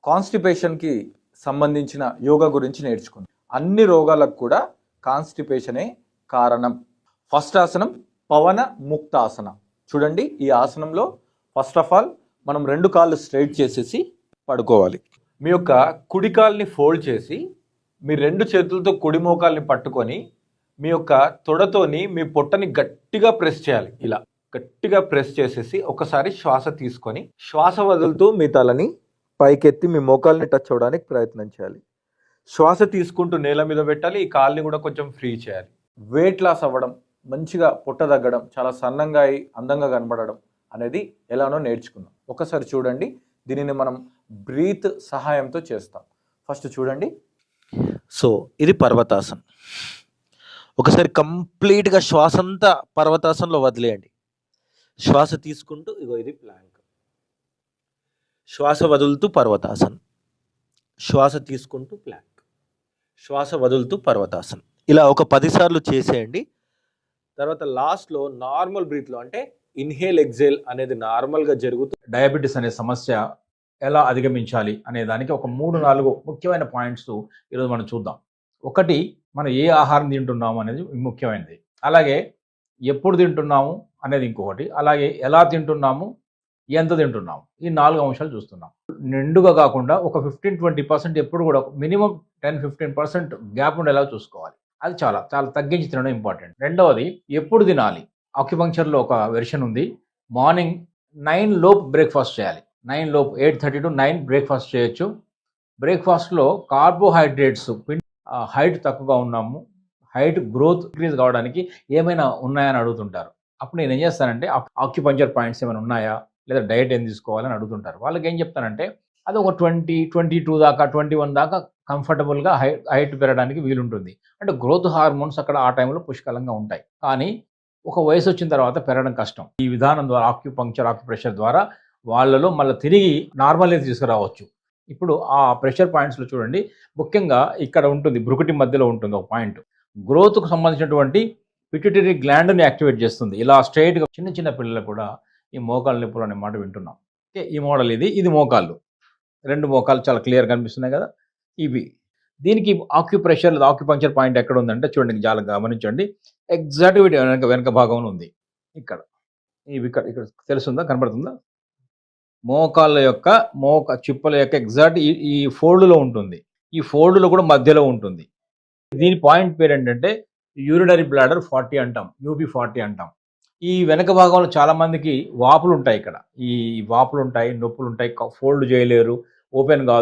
కాన్స్టిపేషన్కి సంబంధించిన యోగా గురించి నేర్చుకుందాం. అన్ని రోగాలకు కూడా కాన్స్టిపేషనే కారణం. ఫస్ట్ ఆసనం పవన ముక్తాసన. చూడండి, ఈ ఆసనంలో ఫస్ట్ ఆఫ్ ఆల్ మనం రెండు కాళ్ళు స్ట్రైట్ చేసేసి పడుకోవాలి. మీ యొక్క కుడి కాల్ని ఫోల్డ్ చేసి మీ రెండు చేతులతో కుడి మోకాల్ని పట్టుకొని మీ యొక్క తొడతోని మీ పొట్టని గట్టిగా ప్రెస్ చేయాలి. ఇలా గట్టిగా ప్రెస్ చేసేసి ఒకసారి శ్వాస తీసుకొని శ్వాస వదులుతూ మీ తలని పైకెత్తి మీ మోకాల్ని టచ్ అవ్వడానికి ప్రయత్నం చేయాలి. శ్వాస తీసుకుంటూ నేల మీద పెట్టాలి. ఈ కాల్ని కూడా కొంచెం ఫ్రీ చేయాలి. వెయిట్ లాస్ అవ్వడం, మంచిగా పొట్ట తగ్గడం, చాలా సన్నంగా అయి అందంగా కనబడడం అనేది ఎలానో నేర్చుకుందాం. ఒకసారి చూడండి, దీనిని మనం బ్రీత్ సహాయంతో చేస్తాం. ఫస్ట్ చూడండి. సో ఇది పర్వతాసనం. ఒకసారి కంప్లీట్గా శ్వాస అంతా పర్వతాసనంలో వదిలేయండి. శ్వాస తీసుకుంటూ ఇగో ఇది ప్లాంక్. శ్వాస వదులుతూ పర్వతాసనం, శ్వాస తీసుకుంటూ ప్లాంక్, శ్వాస వదులుతూ పర్వతాసనం. ఇలా ఒక 10 సార్లు చేసేయండి. తర్వాత లాస్ట్లో నార్మల్ బ్రీత్లో అంటే ఇన్హేల్ ఎగ్జేల్ అనేది నార్మల్గా జరుగుతూ డయాబెటీస్ అనే సమస్య ఎలా అధిగమించాలి అనే దానికి ఒక 3-4 ముఖ్యమైన పాయింట్స్ ఈరోజు మనం చూద్దాం. ఒకటి, మనం ఏ ఆహారం తింటున్నాము అనేది ముఖ్యమైనది. అలాగే ఎప్పుడు తింటున్నాము అనేది ఇంకొకటి. అలాగే ఎలా తింటున్నాము, ఎంత తింటున్నాము, ఈ 4 అంశాలు చూస్తున్నాం. నిండుగా కాకుండా ఒక 15-20% ఎప్పుడు కూడా మినిమం 10-15% గ్యాప్ ఉండేలా చూసుకోవాలి. అది చాలా చాలా తగ్గించి తినడం ఇంపార్టెంట్. రెండవది, ఎప్పుడు తినాలి. ఆక్యుపంక్చర్లో ఒక వెర్షన్ ఉంది. మార్నింగ్ 9 లోపు బ్రేక్ఫాస్ట్ చేయాలి. 9 లోపు 8:30 to 9 బ్రేక్ఫాస్ట్ చేయొచ్చు. బ్రేక్ఫాస్ట్లో కార్బోహైడ్రేట్స్, హైట్ తక్కువగా ఉన్నాము, హైట్ గ్రోత్ ఇంక్రీజ్ కావడానికి ఏమైనా ఉన్నాయని అడుగుతుంటారు. అప్పుడు నేను ఏం చేస్తానంటే ఆక్యుపంక్చర్ పాయింట్స్ ఏమైనా ఉన్నాయా, లేదా డైట్ ఏం తీసుకోవాలని అడుగుతుంటారు. వాళ్ళకి ఏం చెప్తానంటే అది ఒక 20-22 దాకా 21 దాకా కంఫర్టబుల్గా హైట్ పెరగడానికి వీలుంటుంది. అంటే గ్రోత్ హార్మోన్స్ అక్కడ ఆ టైంలో పుష్కలంగా ఉంటాయి. కానీ ఒక వయసు వచ్చిన తర్వాత పెరగడం కష్టం. ఈ విధానం ద్వారా ఆక్యుప్రెషర్ ద్వారా వాళ్ళలో మళ్ళీ తిరిగి నార్మల్ తీసుకురావచ్చు. ఇప్పుడు ఆ ప్రెషర్ పాయింట్స్లో చూడండి, ముఖ్యంగా ఇక్కడ ఉంటుంది, బ్రుకుటి మధ్యలో ఉంటుంది ఒక పాయింట్. గ్రోత్కు సంబంధించినటువంటి పిట్యూటరీ గ్లాండ్ని యాక్టివేట్ చేస్తుంది. ఇలా స్ట్రైట్గా చిన్న చిన్న పిల్లలు కూడా ఈ మోకాళ్ళ నొప్పులు అనే మాట వింటున్నాం. ఓకే, ఈ మోడల్ ఇది మోకాళ్ళు, 2 మోకాళ్ళు చాలా క్లియర్ కనిపిస్తున్నాయి కదా. ఇవి దీనికి ఆక్యుపంక్చర్ పాయింట్ ఎక్కడ ఉందంటే చూడండి, చాలా గమనించండి. ఎగ్జాక్ట్ వెనక భాగంలో ఉంది. ఇక్కడ ఇక్కడ తెలుస్తుందా, కనబడుతుందా? మోకాళ్ళ యొక్క చిప్పల యొక్క ఎగ్జాక్ట్ ఈ ఫోల్డ్లో ఉంటుంది. ఈ ఫోల్డ్లో కూడా మధ్యలో ఉంటుంది. దీని పాయింట్ పేరు ఏంటంటే యూరినరీ బ్లాడర్ 40 అంటాం, UB40 అంటాం. ఈ వెనక భాగంలో చాలా మందికి వాపులు ఉంటాయి. ఇక్కడ ఈ వాపులు ఉంటాయి, నొప్పులు ఉంటాయి, ఫోల్డ్ చేయలేరు, ఓపెన్ కాదు.